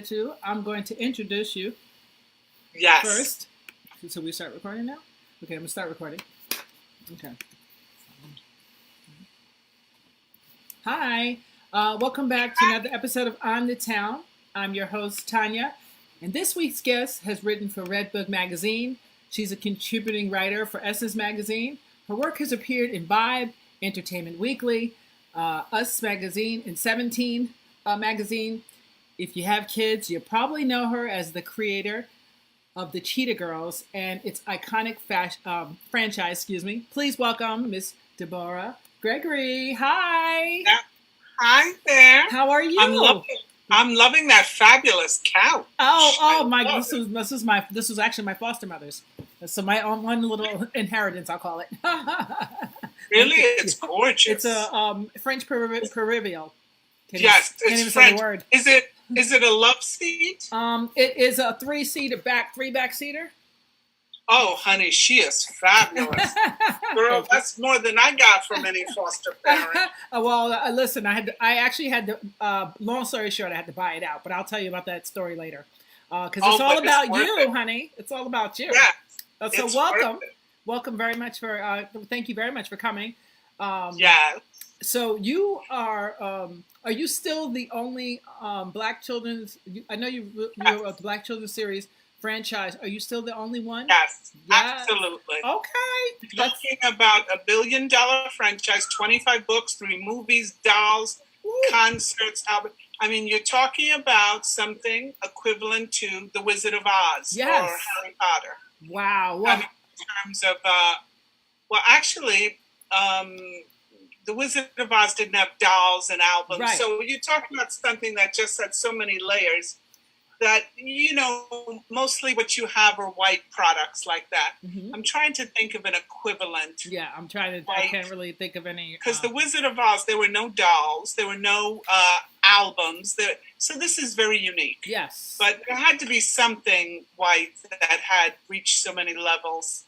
to. I'm going to introduce you Yes. first. So we start recording now? Okay, I'm going to start recording. Okay. Hi. Welcome back to another episode of On the Town. I'm your host, Tanya. And this week's guest has written for Red Book Magazine. She's a contributing writer for Essence Magazine. Her work has appeared in Vibe, Entertainment Weekly, Us Magazine, and 17 Magazine. If you have kids, you probably know her as the creator of the Cheetah Girls and its iconic franchise. Please welcome Miss Deborah Gregory. Hi. Hi there. How are you? I'm loving that fabulous couch. Oh my! This was actually my foster mother's. So my own one little inheritance, I'll call it. Really, it's gorgeous. It's a French Peruvial. Yes, it's French. The word. Is it a love seat? It is a three back seater. Oh, honey, she is fabulous. Girl, that's more than I got from any foster parent. Listen, I actually had to, long story short, I had to buy it out, but I'll tell you about that story later. Because it's all about you, honey. It's all about you. Yeah. So welcome. Welcome very much thank you very much for coming. Yeah. So you are you still the only Black children's, I know you're a Black children's series franchise. Are you still the only one? Yes, absolutely. Okay. Talking about $1 billion franchise, 25 books, 3 movies, dolls, concerts, albums. I mean, you're talking about something equivalent to The Wizard of Oz or Harry Potter. Wow. I mean, in terms of, actually, The Wizard of Oz didn't have dolls and albums. Right. So you're talking about something that just had so many layers that, mostly what you have are white products like that. Mm-hmm. I'm trying to think of an equivalent. Yeah, I can't really think of any. Because The Wizard of Oz, there were no dolls, there were no albums. So this is very unique. Yes. But there had to be something white that had reached so many levels.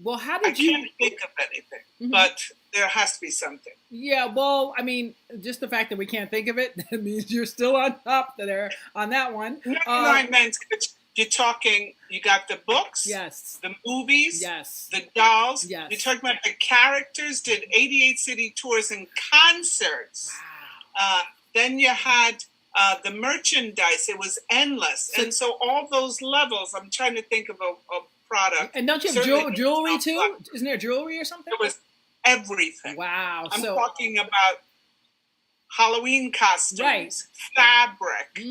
Well, how did you... I can't think of anything, but there has to be something. Yeah, well, I mean, just the fact that we can't think of it, that means you're still on top there on that one. No, I meant you're talking, you got the books, yes, the movies, yes, the dolls. Yes. You're talking about the characters, did 88 city tours and concerts. Wow. Then you had the merchandise. It was endless. And so all those levels, I'm trying to think of a product. And don't you have jewelry too? Isn't there jewelry or something? It was everything. Wow. I'm talking about Halloween costumes, fabric,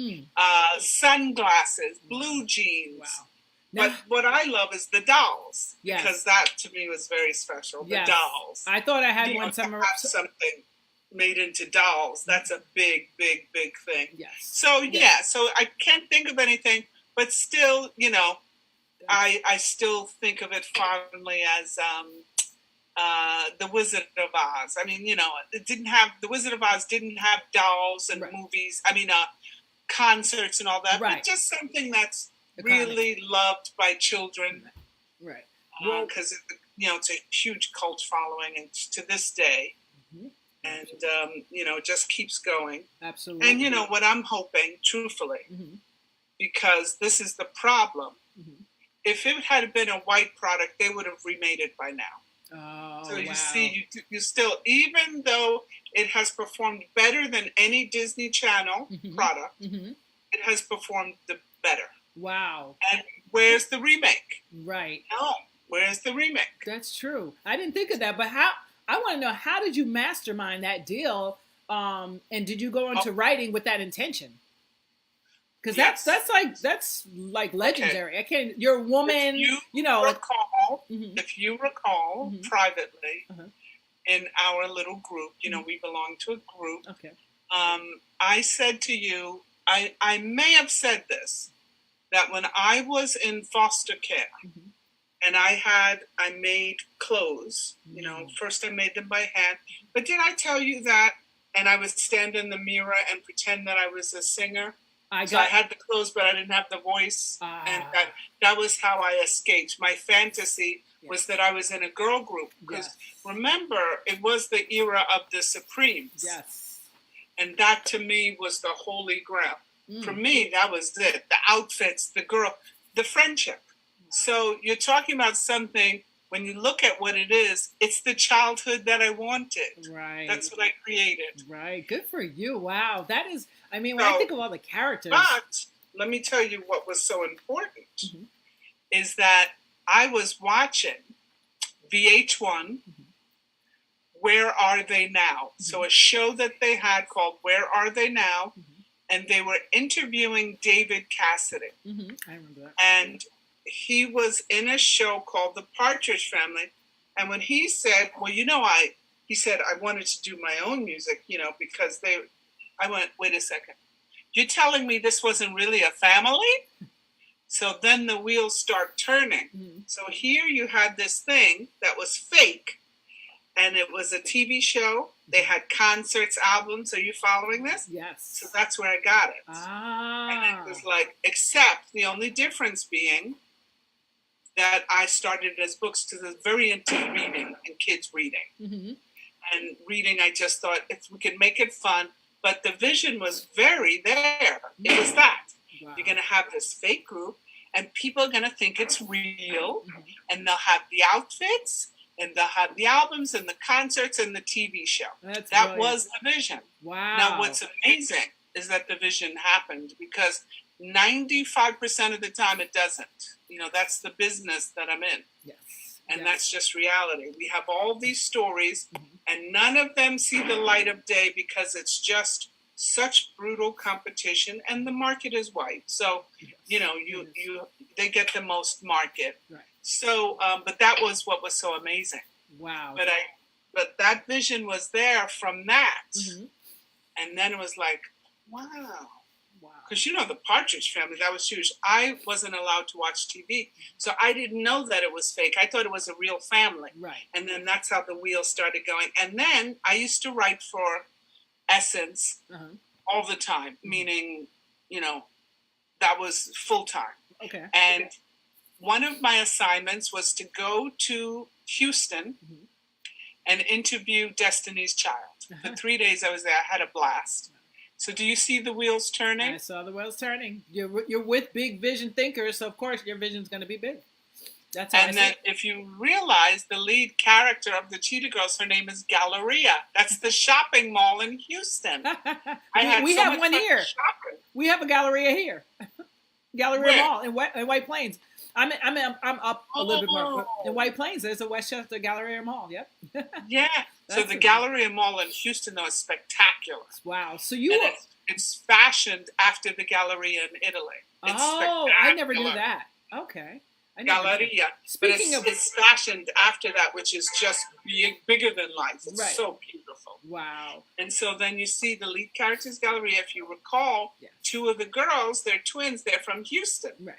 sunglasses, blue jeans. Wow. But what I love is the dolls. Yes. Because that to me was very special. The dolls. I thought I had one summer. To have something made into dolls. That's a big, big, big thing. Yes. So so I can't think of anything, but still, I still think of it fondly as The Wizard of Oz. I mean, The Wizard of Oz didn't have dolls and movies. I mean, concerts and all that. Right. But just something that's really loved by children. Right. Because it's a huge cult following, and to this day, and it just keeps going. Absolutely. And what I'm hoping, truthfully, because this is the problem. If it had been a white product, they would have remade it by now. Oh, so you see, you still, even though it has performed better than any Disney Channel product, it has performed better. Wow. And where's the remake? Right. No, where's the remake? That's true. I didn't think of that, but I want to know, how did you mastermind that deal? And did you go into writing with that intention? Because that's like legendary. Okay. You're a woman, If you recall privately in our little group, we belong to a group. Okay. I said to you, I may have said this, that when I was in foster care and I made clothes, first I made them by hand, but did I tell you that? And I would stand in the mirror and pretend that I was a singer. I had the clothes, but I didn't have the voice. And that was how I escaped. My fantasy was that I was in a girl group. Because remember, it was the era of the Supremes. Yes. And that to me was the holy grail. For me, that was it. The outfits, the girl, the friendship. So you're talking about something, when you look at what it is, it's the childhood that I wanted. Right. That's what I created. Right. Good for you. Wow. That is, I mean, when I think of all the characters. But let me tell you what was so important is that I was watching VH1, Where Are They Now? So a show that they had called Where Are They Now? And they were interviewing David Cassidy. I remember that. And he was in a show called The Partridge Family. And when he said, well, he said, I wanted to do my own music, because I went, wait a second. You're telling me this wasn't really a family? So then the wheels start turning. So here you had this thing that was fake. And it was a TV show. They had concerts, albums. Are you following this? Yes. So that's where I got it. Ah. And it was like, except the only difference being that I started as books because I was very into reading and kids reading. And reading, I just thought, if we could make it fun. But the vision was very there. It was that. Wow. You're going to have this fake group, and people are going to think it's real, and they'll have the outfits, and they'll have the albums and the concerts and the TV show. That was the vision. Wow. Now, what's amazing is that the vision happened because 95% of the time it doesn't. That's the business that I'm in. Yes. And that's just reality. We have all these stories, and none of them see the light of day because it's just such brutal competition, and the market is white. So, they get the most market. Right. So, but that was what was so amazing. Wow. But that vision was there from that. And then it was like, wow. Because, the Partridge Family, that was huge. I wasn't allowed to watch TV. So I didn't know that it was fake. I thought it was a real family. Right. And then that's how the wheels started going. And then I used to write for Essence all the time, meaning, that was full time. Okay. And one of my assignments was to go to Houston and interview Destiny's Child. For 3 days I was there. I had a blast. So do you see the wheels turning? I saw the wheels turning. You're with big vision thinkers, so of course your vision's going to be big. That's how and then if you realize the lead character of the Cheetah Girls, her name is Galleria. That's the shopping mall in Houston. we have one here. Shopping. We have a Galleria here. Galleria Mall in White Plains. I'm up a little bit more. In White Plains, there's a Westchester Galleria Mall. Yep. Yeah. So the Galleria Mall in Houston, though, is spectacular. Wow. So it's fashioned after the Galleria in Italy. It's I never knew that. Okay. Galleria. Speaking of, it's fashioned after that, which is just bigger than life. It's so beautiful. Wow. And so then you see the lead characters, Galleria. If you recall, two of the girls, they're twins. They're from Houston. Right.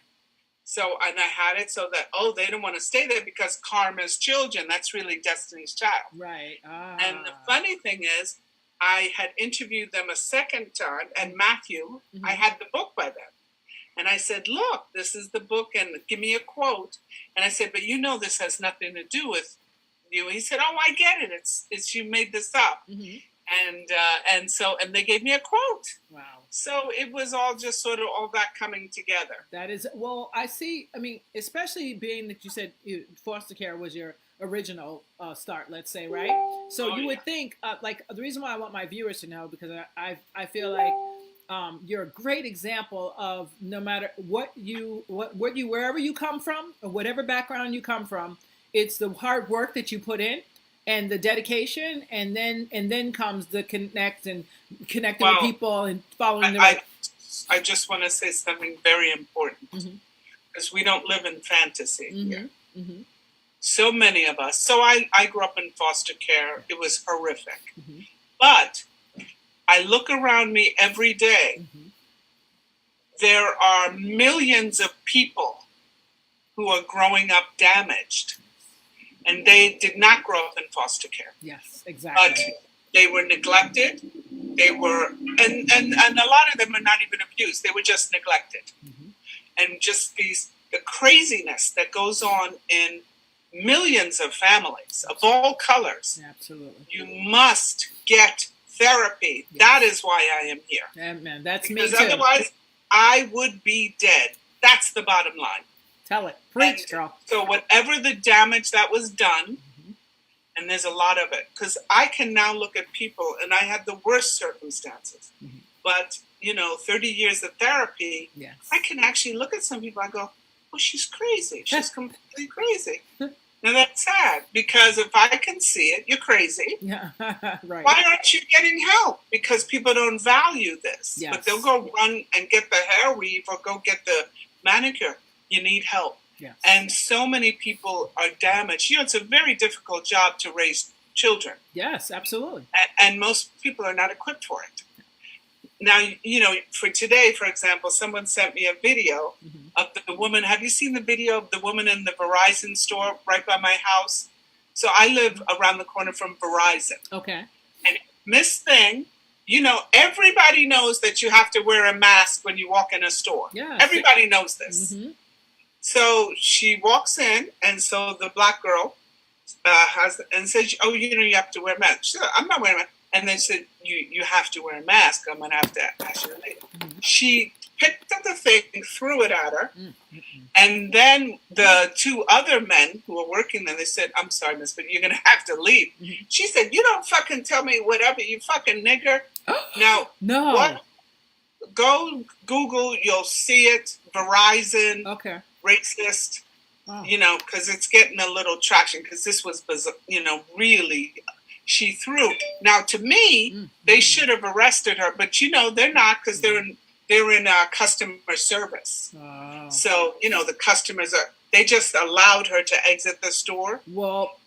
So, and I had it so that, they don't want to stay there because Karma's children, that's really Destiny's Child. Right. And the funny thing is, I had interviewed them a second time, and Matthew, I had the book by then. And I said, look, this is the book, and give me a quote. And I said, but this has nothing to do with you. He said, I get it. It's you made this up. And they gave me a quote. Wow. So it was all just sort of all that coming together. That is, well, I see, especially being that you said foster care was your original start, let's say, right? So you would think, the reason why I want my viewers to know, because I feel like you're a great example of no matter wherever you come from, or whatever background you come from, it's the hard work that you put in, and the dedication, and then comes the connecting with people and following the right. I just want to say something very important, because we don't live in fantasy here. So many of us. So I grew up in foster care. It was horrific. But I look around me every day. There are millions of people who are growing up damaged. And they did not grow up in foster care. Yes, exactly. But they were neglected. They were, and a lot of them are not even abused. They were just neglected. And just the craziness that goes on in millions of families of all colors. Absolutely. You must get therapy. Yes. That is why I am here. Man, that's because me too. Otherwise, I would be dead. That's the bottom line. Tell it. Preach, girl. So whatever the damage that was done, and there's a lot of it, because I can now look at people, and I had the worst circumstances. But, 30 years of therapy, yes. I can actually look at some people and go, well, she's crazy. She's completely crazy. Now, that's sad, because if I can see it, you're crazy. Yeah, right. Why aren't you getting help? Because people don't value this. Yes. But they'll go run and get the hair weave or go get the manicure. You need help. Yes. And so many people are damaged. It's a very difficult job to raise children. Yes, absolutely. And most people are not equipped for it. Now, for today, for example, someone sent me a video of the woman. Have you seen the video of the woman in the Verizon store right by my house? So I live around the corner from Verizon. Okay. And Miss Thing, everybody knows that you have to wear a mask when you walk in a store. Yeah. Everybody knows this. So she walks in, and so the black girl says, "Oh, you have to wear a mask." She said, "I'm not wearing a mask." And they said, you have to wear a mask. I'm going to have to ask you later. She picked up the thing, threw it at her. And then the two other men who were working there, they said, "I'm sorry, miss, but you're going to have to leave." She said, "You don't fucking tell me whatever, you fucking nigger." Now, no. What? Go Google, you'll see it. Verizon, okay. Racist, because it's getting a little traction, because this was, really... She threw. Now, to me, they should have arrested her, but they're not, because they're in customer service. So the customers they just allowed her to exit the store. Well,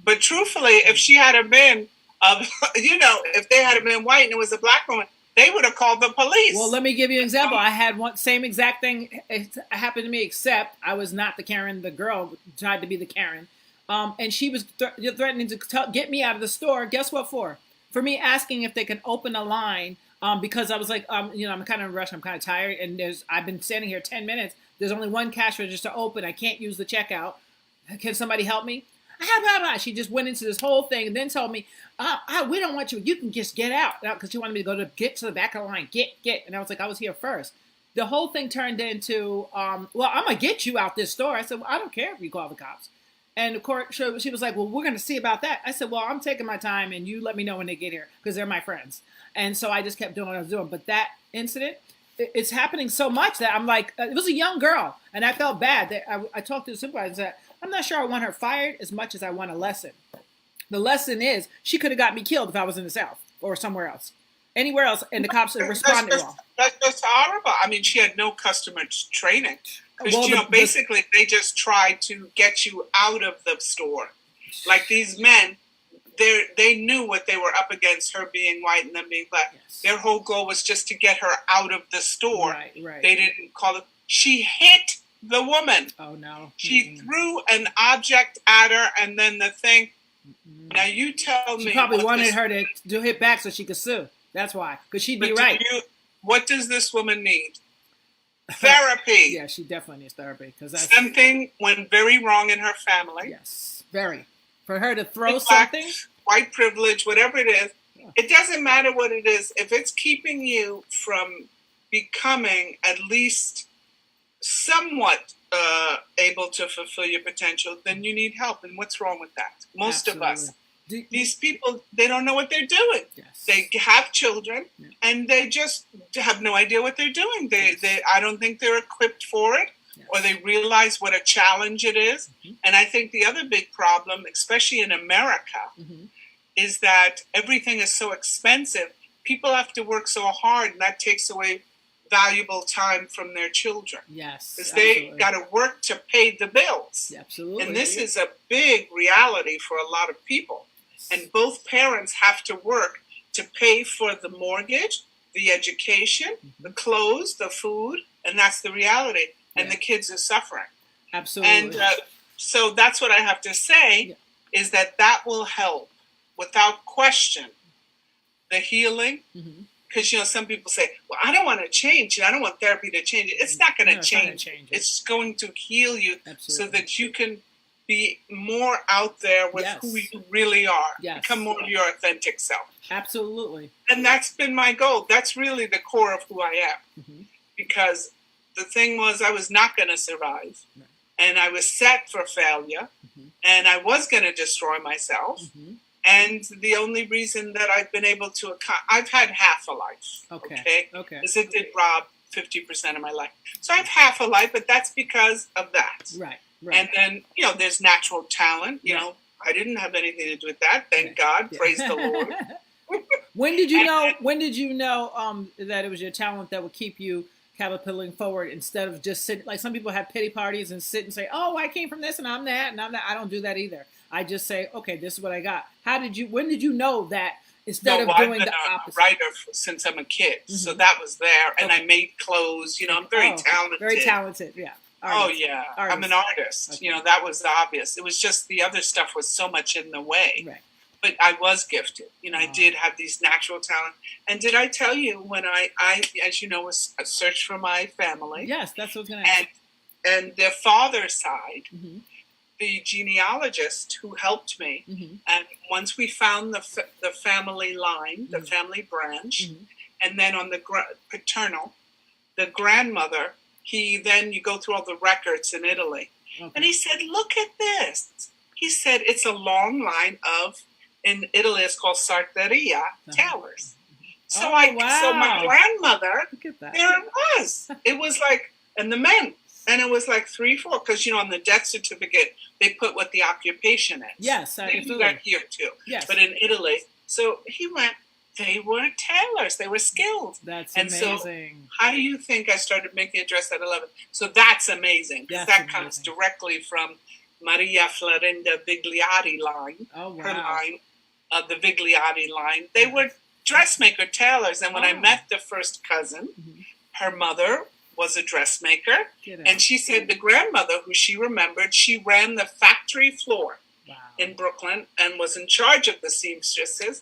but truthfully, if she had been, if they had been white and it was a black woman, they would have called the police. Well, let me give you an example. I had same exact thing happened to me, except I was not the Karen. The girl tried to be the Karen. And she was threatening to get me out of the store. Guess what for? For me asking if they can open a line because I was like, I'm kind of in a rush. I'm kind of tired. And I've been standing here 10 minutes. There's only one cash register open. I can't use the checkout. Can somebody help me? She just went into this whole thing and then told me, we don't want you. You can just get out. Because she wanted me to get to the back of the line. Get. And I was like, I was here first. The whole thing turned into, I'm going to get you out this store. I said, I don't care if you call the cops. And of course, she was like, well, we're going to see about that. I said, well, I'm taking my time, and you let me know when they get here, because they're my friends. And so I just kept doing what I was doing. But that incident, it's happening so much that I'm like, it was a young girl, and I felt bad. That I talked to the supervisor and said, I'm not sure I want her fired as much as I want a lesson. The lesson is she could have got me killed if I was in the South or somewhere else. Anywhere else, and the cops responded wrong. That's just horrible. I mean, she had no customer training. Because, basically, they just tried to get you out of the store. Like these men, they knew what they were up against, her being white and them being black. Yes. Their whole goal was just to get her out of the store. Right. They didn't call it. She hit the woman. Oh, no. She threw an object at her, and then the thing. Now, you tell me. She probably wanted her to hit back so she could sue. That's why. Because she'd be right. What does this woman need? Therapy. Yeah, she definitely needs therapy. Because something went very wrong in her family. Yes, very. For her to throw something. White privilege, whatever it is, it doesn't matter what it is. If it's keeping you from becoming at least somewhat able to fulfill your potential, then you need help. And what's wrong with that? Most of us. These people, they don't know what they're doing. Yes. They have children, and they just have no idea what they're doing. I don't think they're equipped for it, or they realize what a challenge it is. And I think the other big problem, especially in America, is that everything is so expensive. People have to work so hard, and that takes away valuable time from their children. Yes, because they got to work to pay the bills. Absolutely. And this is a big reality for a lot of people. And both parents have to work to pay for the mortgage, the education, the clothes, the food, and that's the reality. And the kids are suffering. Absolutely. And so that's what I have to say, is that will help, without question, the healing. Because, some people say, well, I don't want to change it. I don't want therapy to change it. It's not going to change it. It's going to heal you so that you can be more out there with Yes. who you really are. Yes. Become more of your authentic self. Absolutely. And that's been my goal. That's really the core of who I am. Mm-hmm. Because the thing was, I was not going to survive. Right. And I was set for failure. Mm-hmm. And I was going to destroy myself. Mm-hmm. And the only reason that I've been able to, I've had half a life. Okay. Because it did rob 50% of my life. So I have half a life, but that's because of that. Right. And then, there's natural talent. You know, I didn't have anything to do with that. Thank God. Yeah. Praise the Lord. When did you know? When did you know that it was your talent that would keep you catapulting forward instead of just sitting? Like some people have pity parties and sit and say, "Oh, I came from this and I'm that and I'm that." I don't do that either. I just say, "Okay, this is what I got." When did you know that? Instead of doing the opposite. I've been a writer since I'm a kid, so that was there, and I made clothes. I'm very talented. Very talented, yeah. Artist. Oh yeah, artist. I'm an artist. Okay. That was obvious. It was just the other stuff was so much in the way. Right. But I was gifted. I did have these natural talent. And did I tell you when I as you know, was a search for my family? Yes, that's what I was going to ask. And their father's side. Mm-hmm. The genealogist who helped me, mm-hmm. and once we found the family line, the mm-hmm. family branch, mm-hmm. and then on the paternal, the grandmother, then you go through all the records in Italy, okay. And he said, "Look at this." He said, "It's a long line of, in Italy it's called Sarteria, tailors." So so my grandmother, look at that. There it was. It was like, and the men. And it was like 3, 4, because on the death certificate they put what the occupation is. Yes, they do that here too. Yes, but in Italy, so he went. They were tailors. They were skilled. That's amazing. So how do you think I started making a dress at 11? So that's amazing. Because that comes directly from Maria Florinda Vigliotti line. Oh wow. Her line, the Vigliotti line. They were dressmaker tailors, and when I met the first cousin, mm-hmm. her mother was a dressmaker, and she said the grandmother, who she remembered, she ran the factory floor in Brooklyn and was in charge of the seamstresses.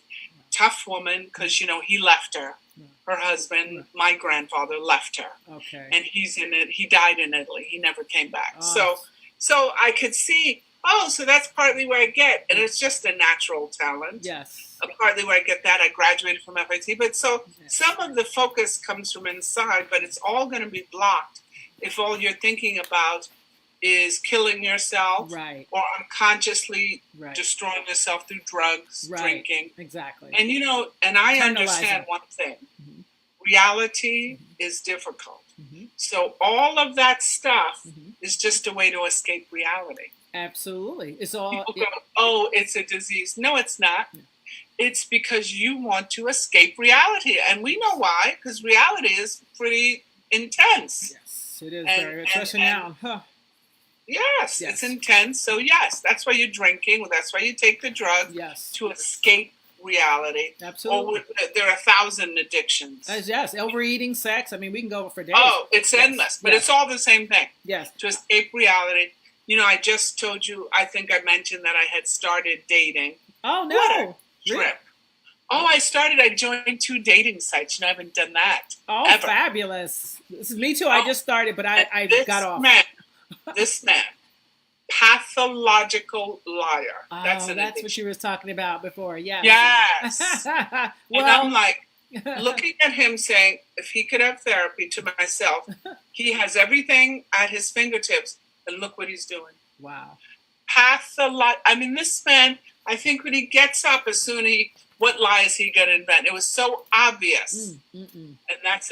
Tough woman, because he left her. Her husband, my grandfather, left her. Okay, and he died in Italy. He never came back. Oh. So I could see. Oh, so that's partly where I get, and it's just a natural talent. Yes. Partly where I get that. I graduated from FIT, but some of the focus comes from inside, but it's all going to be blocked if all you're thinking about is killing yourself, right, or unconsciously destroying yourself through drugs, drinking. Exactly. And and I understand one thing. Mm-hmm. Reality mm-hmm. is difficult. Mm-hmm. So all of that stuff mm-hmm. is just a way to escape reality. Absolutely. It's all. People go, "Oh, it's a disease." No, it's not. Yeah. It's because you want to escape reality. And we know why, because reality is pretty intense. Yes, it is. Especially now. Huh. Yes, it's intense. So, yes, that's why you're drinking. That's why you take the drug to escape reality. Absolutely. There are 1,000 addictions. Yes, overeating, sex. I mean, we can go for days. Oh, it's endless. But it's all the same thing. Yes. To escape reality. I just told you, I think I mentioned that I had started dating. Oh, no. What a trip. Oh, I joined 2 dating sites. I haven't done that. Oh, ever. Fabulous. This is me too. I just started, but I got off. This man, pathological liar. Oh, that's what you were talking about before. Yes. Yes. Well, and I'm like, looking at him saying, if he could have therapy, to myself, he has everything at his fingertips, and look what he's doing. Wow. I mean, this man, I think when he gets up, what lie is he going to invent? It was so obvious. And that's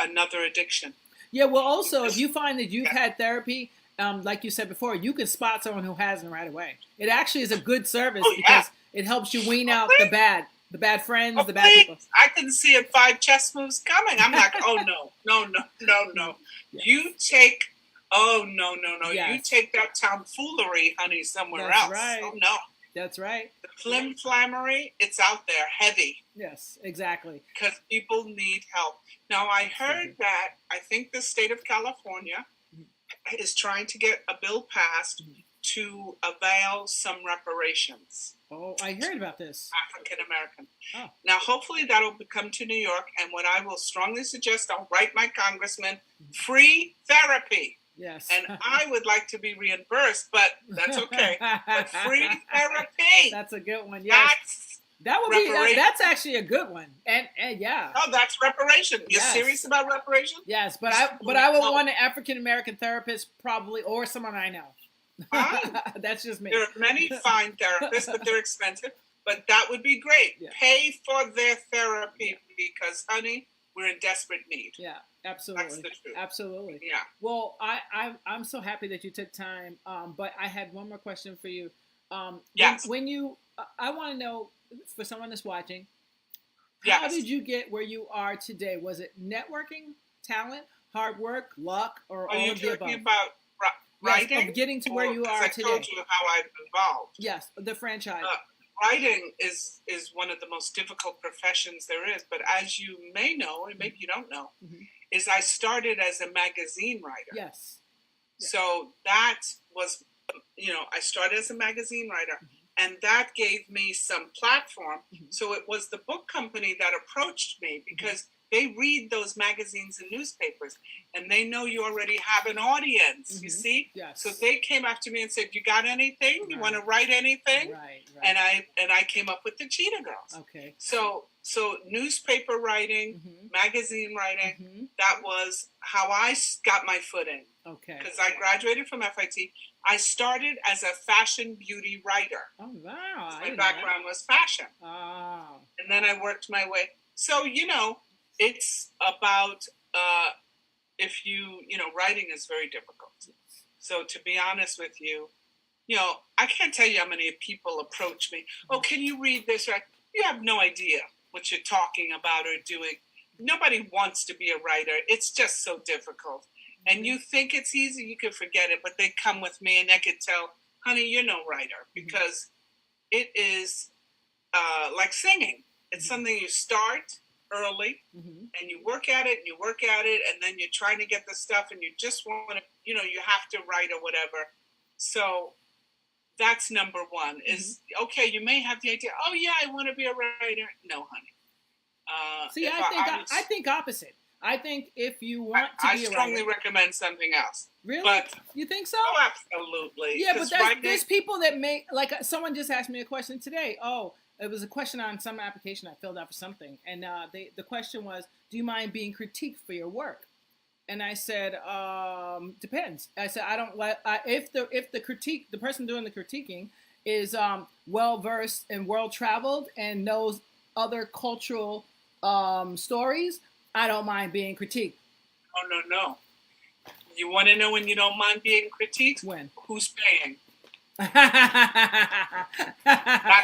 another addiction. Yeah, well, also, if you find that you've had therapy, like you said before, you can spot someone who hasn't right away. It actually is a good service because it helps you wean out the bad friends, the bad people. I can see it 5 chess moves coming. I'm like, oh, no. Yeah. You take, you take that tomfoolery, honey, somewhere else. Right. Oh, no. That's right. The flim-flammery, it's out there, heavy. Yes, exactly. Because people need help. Now, I heard that I think the state of California is trying to get a bill passed to avail some reparations. Oh, I heard about this. African American. Oh. Now, hopefully that'll come to New York. And what I will strongly suggest, I'll write my congressman, free therapy. Yes. And I would like to be reimbursed, but that's okay. But free therapy. That's a good one. Yes. That would be. That's actually a good one. And yeah. Oh, that's reparation. You're serious about reparation? Yes, but I would want an African American therapist probably, or someone I know. That's just me. There are many fine therapists, but they're expensive. But that would be great. Yeah. Pay for their therapy because, honey, we're in desperate need. Yeah, absolutely. That's the truth. Absolutely. Yeah. Well, I'm so happy that you took time. But I had one more question for you. Yes. When you, I want to know, for someone that's watching, how did you get where you are today? Was it networking, talent, hard work, luck, or all of the above? Are you talking about writing? Yes, of getting to where you are today. I told you how I've evolved. Yes, the franchise. Writing is one of the most difficult professions there is. But as you may know, and maybe you don't know, is I started as a magazine writer. Yes. So that was, I started as a magazine writer. And that gave me some platform. So it was the book company that approached me because they read those magazines and newspapers and they know you already have an audience, you see? Yes. So they came after me and said, you got anything? You want to write anything? Right. And I came up with the Cheetah Girls. Okay. So newspaper writing, magazine writing, that was how I got my foot in. Okay. Because I graduated from FIT. I started as a fashion beauty writer. Oh, wow. My background was fashion. Oh. And then I worked my way. So, it's about, writing is very difficult. So to be honest with you, I can't tell you how many people approach me. Oh, can you read this? You have no idea what you're talking about or doing. Nobody wants to be a writer. It's just so difficult. And you think it's easy, you can forget it. But they come with me and I could tell, honey, you're no writer. Because it is like singing. It's something you start early and you work at it and you work at it. And then you're trying to get the stuff and you just want to, you have to write or whatever. So that's number one is, okay, you may have the idea, oh, yeah, I want to be a writer. No, honey. See, I think opposite. I think if you want to be a writer. I strongly recommend something else. Really? But, you think so? Oh, absolutely. Yeah, but there's people that make, like someone just asked me a question today. Oh, it was a question on some application I filled out for something. And the question was, do you mind being critiqued for your work? And I said, depends. I said, I don't like, if the person doing the critiquing is well-versed and world-traveled and knows other cultural stories, I don't mind being critiqued. Oh, no. You want to know when you don't mind being critiqued? When? Who's paying?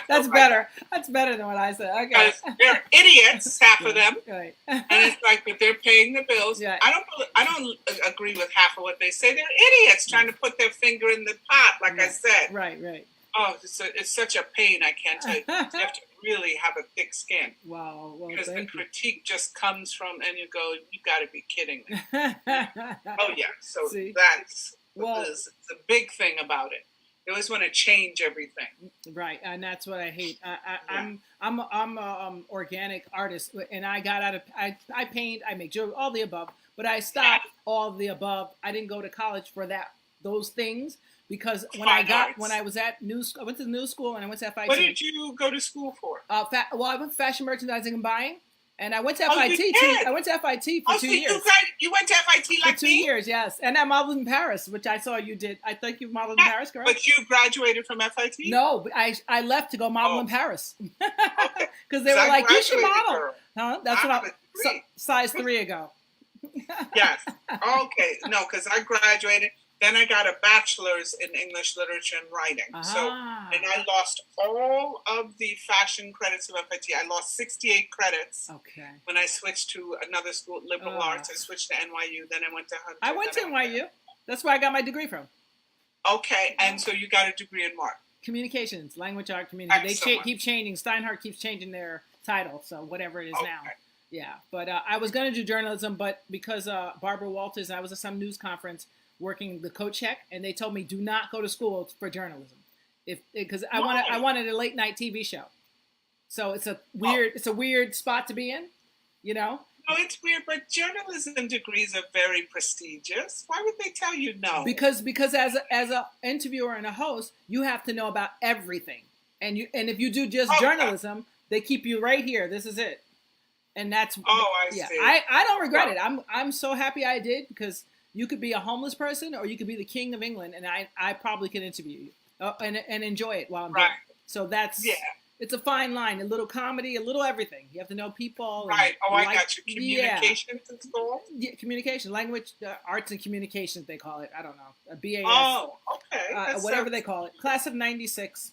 That's better. That's better than what I said. Okay. They're idiots, half of them. Right. And it's like, but they're paying the bills. Yeah. I don't agree with half of what they say. They're idiots trying to put their finger in the pot, like I said. Right. Oh, it's such a pain, I can't tell you. You have to really have a thick skin. Wow. Well, because the critique just comes from, and you go, you got to be kidding me. Oh, yeah. So that's the big thing about it. They always want to change everything. Right, and that's what I hate. I'm an organic artist, and I got out of I paint, I make jewelry, all the above. But I stopped all of the above. I didn't go to college for those things because when I was at I went to new school and I went to FIT. What did you go to school for? I went to fashion merchandising and buying. And I went to FIT. I went to FIT for 2 years. You went to FIT like for 2 years, yes. And I modeled in Paris, which I saw you did. I think you modeled in Paris, correct? But you graduated from FIT? No, I left to go model in Paris because they were like, "You should model." Girl. Huh? That's what size 3 ago. Yes. Okay. No, because I graduated. Then I got a bachelor's in English literature and writing. And I lost all of the fashion credits of FIT. I lost 68 credits. Okay. When I switched to another school, liberal arts. I switched to NYU. Then I went to Hunter. I went to NYU. That's where I got my degree from. Okay. And so you got a degree in what? Communications, language, art, communication. They keep changing. Steinhardt keeps changing their title. So whatever it is now. Yeah. But I was going to do journalism, but because Barbara Walters, I was at some news conference working the coat check, and they told me do not go to school for journalism, because I wanted a late night TV show. So it's a weird spot to be in, No, it's weird, but journalism degrees are very prestigious. Why would they tell you no? Because as a interviewer and a host, you have to know about everything, and if you do just journalism, they keep you right here. This is it, and that's see. I don't regret it. I'm so happy I did, because you could be a homeless person or you could be the king of England, and I probably could interview you and enjoy it while I'm there. So that's It's a fine line, a little comedy, a little everything. You have to know people. Right. I got you. Communications is called? Yeah, communication, language, arts and communications, they call it. I don't know. A BAS. Oh, okay. Whatever they call it. Class of 96.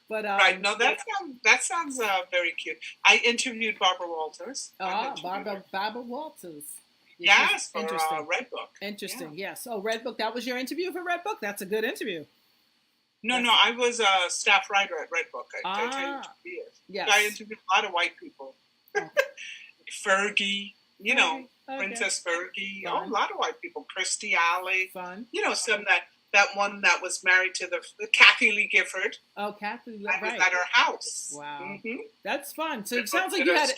But right. No, that sounds very cute. I interviewed Barbara Walters. Barbara Walters. Yes, for Red Book. Interesting, yes. Oh, Red Book. That was your interview for Red Book? That's a good interview. No, I was a staff writer at Red Book. I interviewed 2 years. Yes. I interviewed a lot of white people. Oh. Fergie, Princess Fergie. Oh, a lot of white people. Kirstie Alley. Fun. Some that one that was married to the Kathy Lee Gifford. Oh, Kathy Lee. I was at her house. Wow. Mm-hmm. That's fun. So it sounds like you had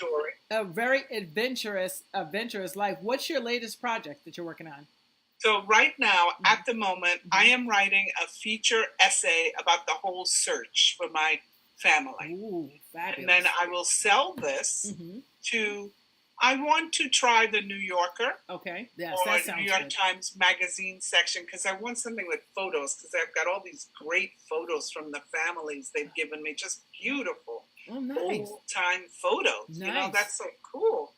a very adventurous life. What's your latest project that you're working on? So right now, at the moment, I am writing a feature essay about the whole search for my family. Ooh, fabulous. And then I will sell this to, I want to try the New Yorker. Okay, yes, or that sounds New York good. Times Magazine section, because I want something with photos, because I've got all these great photos from the families they've given me, just beautiful. Oh, nice. Old-time photos. Nice. That's so cool.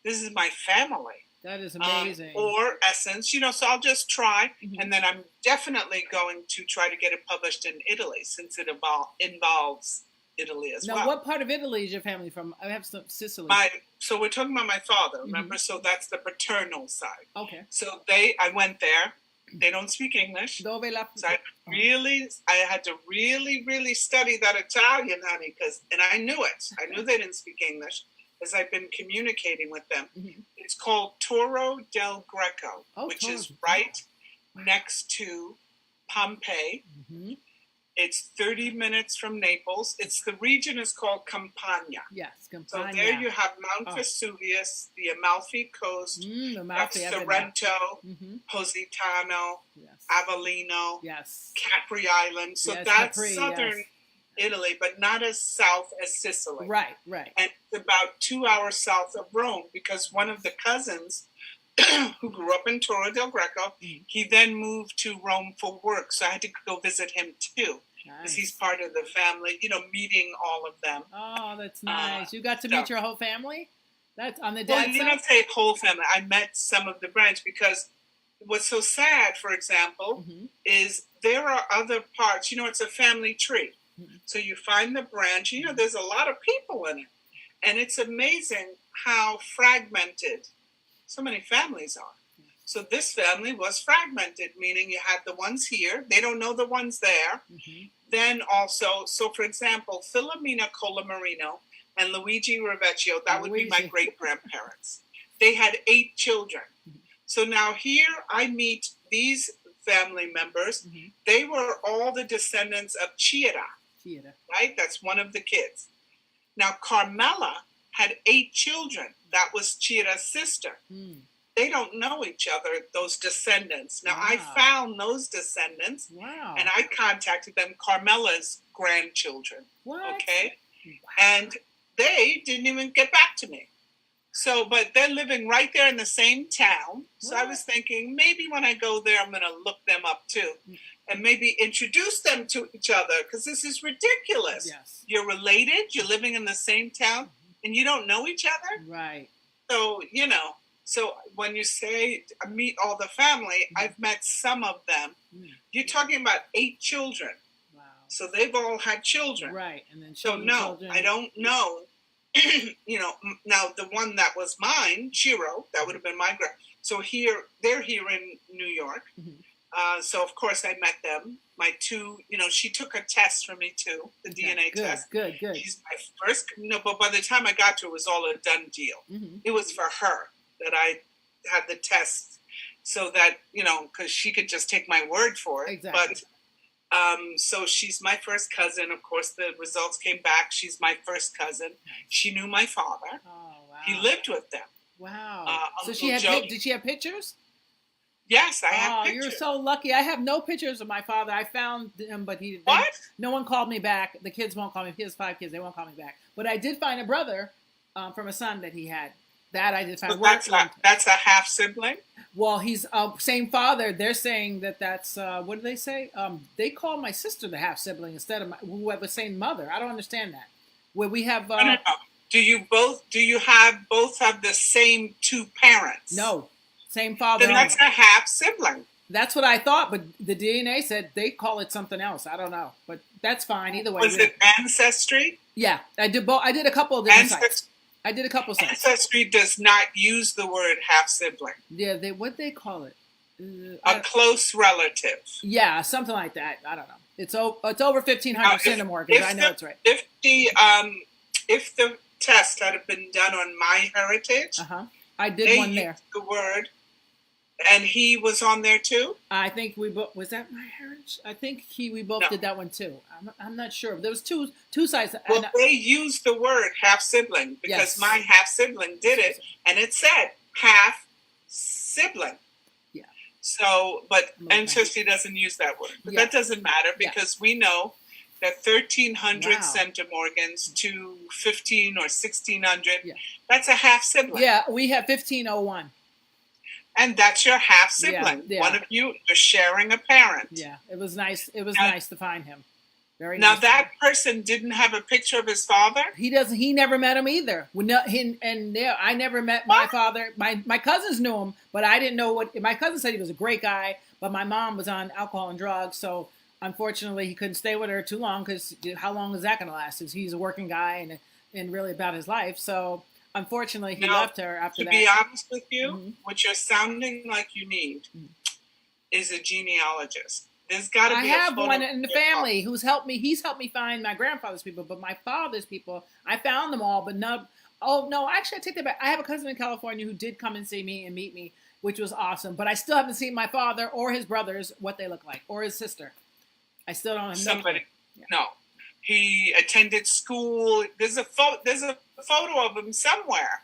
This is my family. That is amazing. Or Essence, so I'll just try, and then I'm definitely going to try to get it published in Italy, since it involves Italy as well. Now, what part of Italy is your family from? I have some Sicily. So we're talking about my father, remember? So that's the paternal side. Okay. So I went there. They don't speak English. So I had to really, really study that Italian, honey, and I knew it. I knew they didn't speak English, as I've been communicating with them. It's called Toro del Greco, which is right next to Pompeii. It's 30 minutes from Naples. The region is called Campania. Yes, Campania. So there you have Mount Vesuvius, the Amalfi Coast, Sorrento, Positano, Avellino, Capri Island. So that's southern Italy, but not as south as Sicily. Right. And it's about 2 hours south of Rome, because one of the cousins who grew up in Toro del Greco, he then moved to Rome for work. So I had to go visit him too, because he's part of the family, meeting all of them. Oh, that's nice. You got to meet your whole family? That's on the dad's side? You don't say whole family. I met some of the branch, because what's so sad, for example, is there are other parts. It's a family tree. So you find the branch, there's a lot of people in it. And it's amazing how fragmented so many families are. So this family was fragmented, meaning you had the ones here, they don't know the ones there. Then also, so for example, Filomena Colamarino and Luigi Ravecchio, that would be my great-grandparents. They had 8 children. So now here I meet these family members. They were all the descendants of Cheetah. Right? That's one of the kids. Now, Carmela had 8 children. That was Cheetah's sister. They don't know each other, those descendants. Now, I found those descendants, and I contacted them, Carmela's grandchildren. Okay? And they didn't even get back to me. So, but they're living right there in the same town. So I was thinking, maybe when I go there, I'm going to look them up too. And maybe introduce them to each other, because this is ridiculous. You're related, you're living in the same town, and you don't know each other? Right. So, so when you say meet all the family, I've met some of them. You're talking about 8 children. Wow. So they've all had children. Right. And then so no, I don't know. Now the one that was mine, Shiro, that would have been my grand. So they're here in New York. So of course I met them. My 2, she took a test for me too, the DNA test. Good. She's my first, but by the time I got to it, was all a done deal. It was for her that I had the test, so that, because she could just take my word for it. Exactly. But, so she's my first cousin. Of course, the results came back. She's my first cousin. She knew my father. Oh, wow. He lived with them. Wow. So Uncle Joe. did she have pictures? Yes, I have pictures. You're so lucky. I have no pictures of my father. I found him, but no one called me back. The kids won't call me. He has 5 kids. They won't call me back. But I did find a brother from a son that he had. That I did find. So that's a half sibling? Well, he's same father. They're saying that's what do they say? They call my sister the half sibling instead of who have the same mother. I don't understand that. Where we have. No. Do you both have the same 2 parents? No, same father. Then that's a half sibling. That's what I thought, but the DNA said they call it something else. I don't know, but that's fine either way. Was it Ancestry? Yeah, I did both. I did a couple of different sites. I did a couple of sites. Ancestry does not use the word half sibling. Yeah, what they call it? A close relative. Yeah, something like that. I don't know. It's over 1,500 centimorgans. I know it's right. If the test had been done on MyHeritage, I did one there. The word, and he was on there too. I think we both was that MyHeritage. I think we both did that one too. I'm not sure. There was two sites. Well, they used the word half sibling because my half sibling did it, and it said half sibling. Yeah. So, but Ancestry doesn't use that word, but that doesn't matter because we know that 1,300 centimorgans to 15 or 1,600, that's a half sibling. Yeah, we have 1,501. And that's your half sibling. Yeah. One of you're sharing a parent. Yeah, it was nice. It was nice to find him. Very now nice that person didn't have a picture of his father. He doesn't. He never met him either. I never met my father. My cousins knew him, but I didn't know what. My cousin said he was a great guy, but my mom was on alcohol and drugs, so unfortunately he couldn't stay with her too long because how long is that going to last? He's a working guy and really about his life. So unfortunately he left her after that. To be honest with you, what you're sounding like you need is a genealogist. There's got to be. I have one in the family who's helped me. He's helped me find my grandfather's people, but my father's people, I found them all, but no. Oh no, actually I take that back. I have a cousin in California who did come and see me and meet me, which was awesome. But I still haven't seen my father or his brothers, what they look like, or his sister. I still don't have somebody. No, he attended school. There's a photo of him somewhere.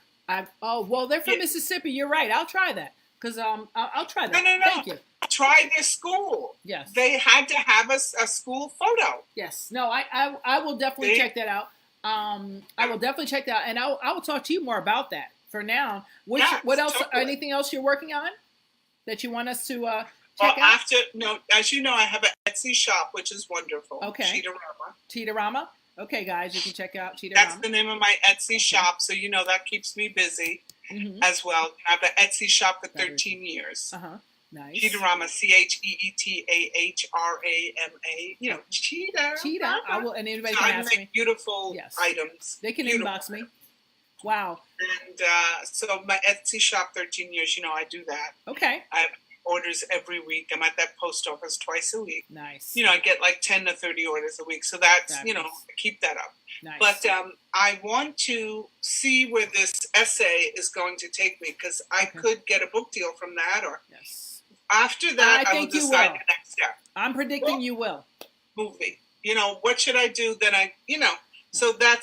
Well, they're from Mississippi. You're right. I'll try that because I'll try that. No. Thank you. Try their school. Yes. They had to have a school photo. Yes. No, I will definitely check that out. I will definitely check that out, and I will talk to you more about that. For now, what else? Totally. Anything else you're working on that you want us to check out? As you know, I have an Etsy shop, which is wonderful. Okay. Cheetah-rama. Okay, guys, you can check out Cheetah-rama. That's the name of my Etsy shop, so that keeps me busy as well. I have an Etsy shop for 13 years. Nice. Cheetah-rama, Cheetahrama. Cheetah. Cheetah. I will, and anybody can ask me. I make beautiful items. They can inbox me. Wow. And so my Etsy shop, 13 years. I do that. Okay. I have orders every week. I'm at that post office twice a week. Nice. I get like 10 to 30 orders a week. So that's, I keep that up. Nice. But I want to see where this essay is going to take me because I could get a book deal from that or after that I will decide the next step. I'm predicting you will. Movie. What should I do? Then so that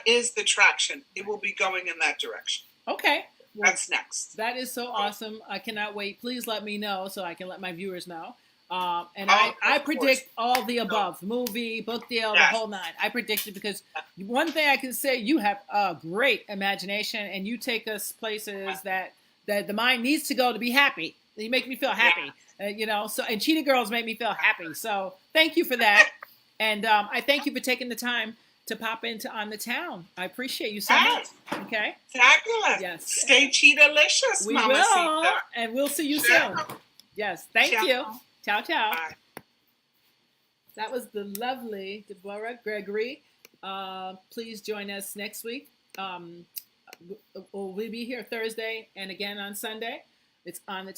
is the traction. It will be going in that direction. Okay. Well, that's next. That is so awesome. I cannot wait. Please let me know so I can let my viewers know. I predict all the above. Movie, book deal, the whole nine. I predict it because one thing I can say, you have a great imagination and you take us places that the mind needs to go to be happy. You make me feel happy. And Cheetah Girls make me feel happy. So thank you for that. And I thank you for taking the time to pop into On the Town. I appreciate you so much. Okay? Fabulous. Yes. Stay cheetah-licious, we Mamacita. will. And we'll see you soon. Yes. Thank you. Ciao, ciao. Bye. That was the lovely Deborah Gregory. Please join us next week. We'll be here Thursday and again on Sunday. It's On the